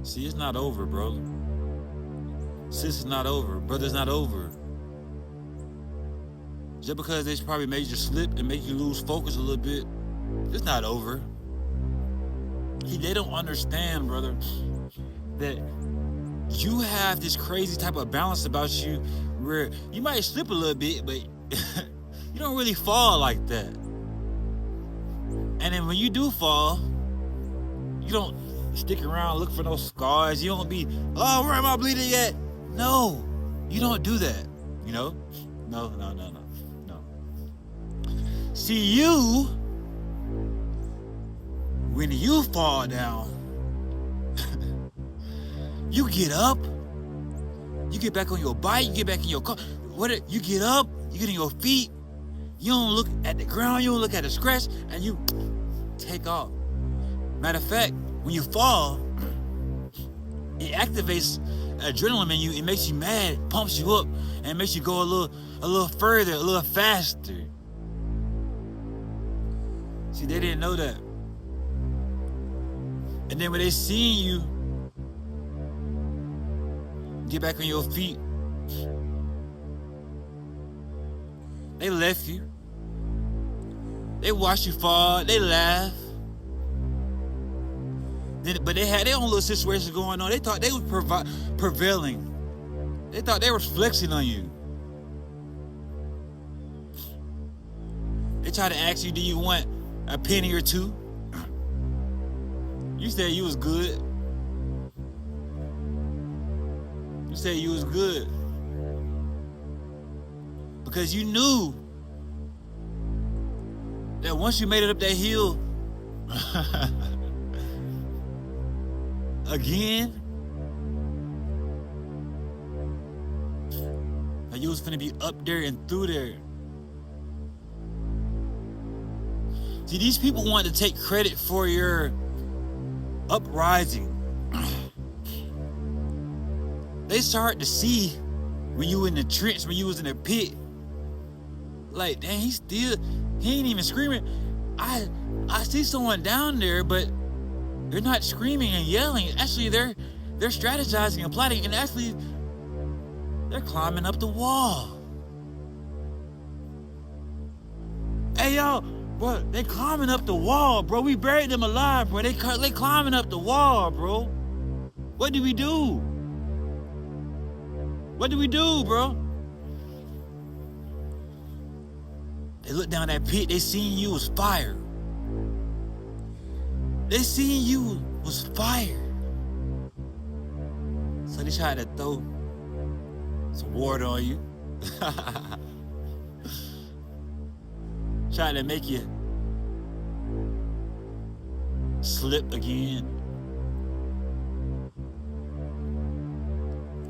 See, it's not over, bro. Sis is not over. Brother's not over. Just because they probably made you slip and make you lose focus a little bit, it's not over. They don't understand, brother, that you have this crazy type of balance about you where you might slip a little bit, but you don't really fall like that. And then when you do fall, you don't stick around, look for no scars. You don't be, oh, where am I bleeding at? No, you don't do that, you know? No. See, you, when you fall down, you get up, you get back on your bike, you get back in your car. You get up, you get on your feet, you don't look at the ground, you don't look at the scratch, and you take off. Matter of fact, when you fall, it activates adrenaline in you. It makes you mad, pumps you up, and makes you go a little further, a little faster. See, they didn't know that. And then when they seen you get back on your feet, they left you. They watched you fall. They laughed. But they had their own little situations going on. They thought they was prevailing. They thought they was flexing on you. They tried to ask you, do you want a penny or two? You said you was good. You said you was good. Because you knew that once you made it up that hill again, that you was finna be up there and through there. See, these people want to take credit for your uprising. They start to see when you in the trench, when you was in the pit. Like, dang, he ain't even screaming. I see someone down there, but they're not screaming and yelling. Actually, they're strategizing and plotting, and actually, they're climbing up the wall. Hey, yo, bro, they climbing up the wall, bro. We buried them alive, bro. They climbing up the wall, bro. What did we do? What did we do, bro? They looked down that pit. They seen you was fire. They seen you was fire. So they tried to throw some water on you. Tried to make you slip again.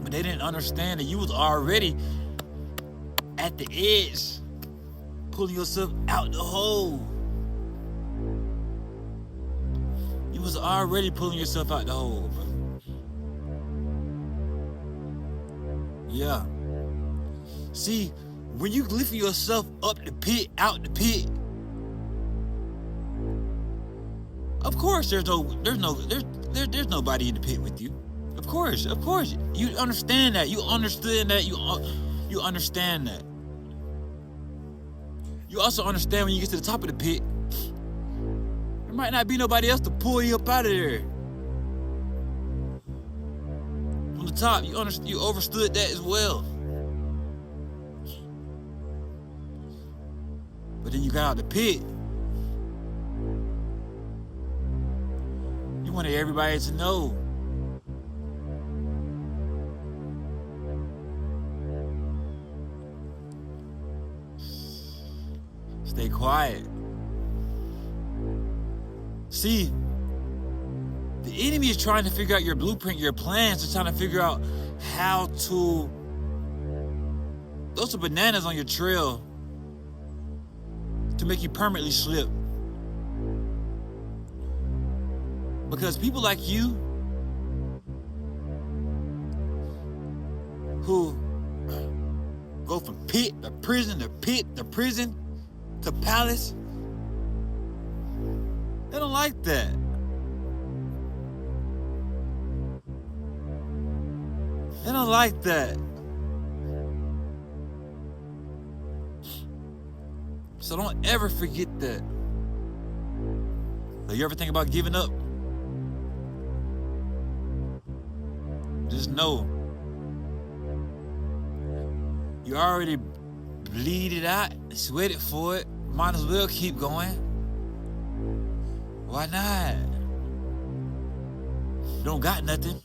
But they didn't understand that you was already at the edge, pulling yourself out the hole. You was already pulling yourself out the hole, bro. Yeah. See, when you lift yourself up the pit, out the pit, of course there's nobody in the pit with you. Of course, you understand that. You understand that. You understand that. You also understand when you get to the top of the pit, there might not be nobody else to pull you up out of there. From the top, you overstood that as well. But then you got out the pit. You wanted everybody to know. Stay quiet. See, the enemy is trying to figure out your blueprint, your plans. They're trying to figure out how to throw some bananas on your trail to make you permanently slip. Because people like you who go from pit to prison to pit to prison to palace, they don't like that. They don't like that. So don't ever forget that. So you ever think about giving up? Just know you already bleed it out, sweated for it. Might as well keep going. Why not? Don't got nothing.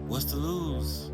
What's to lose?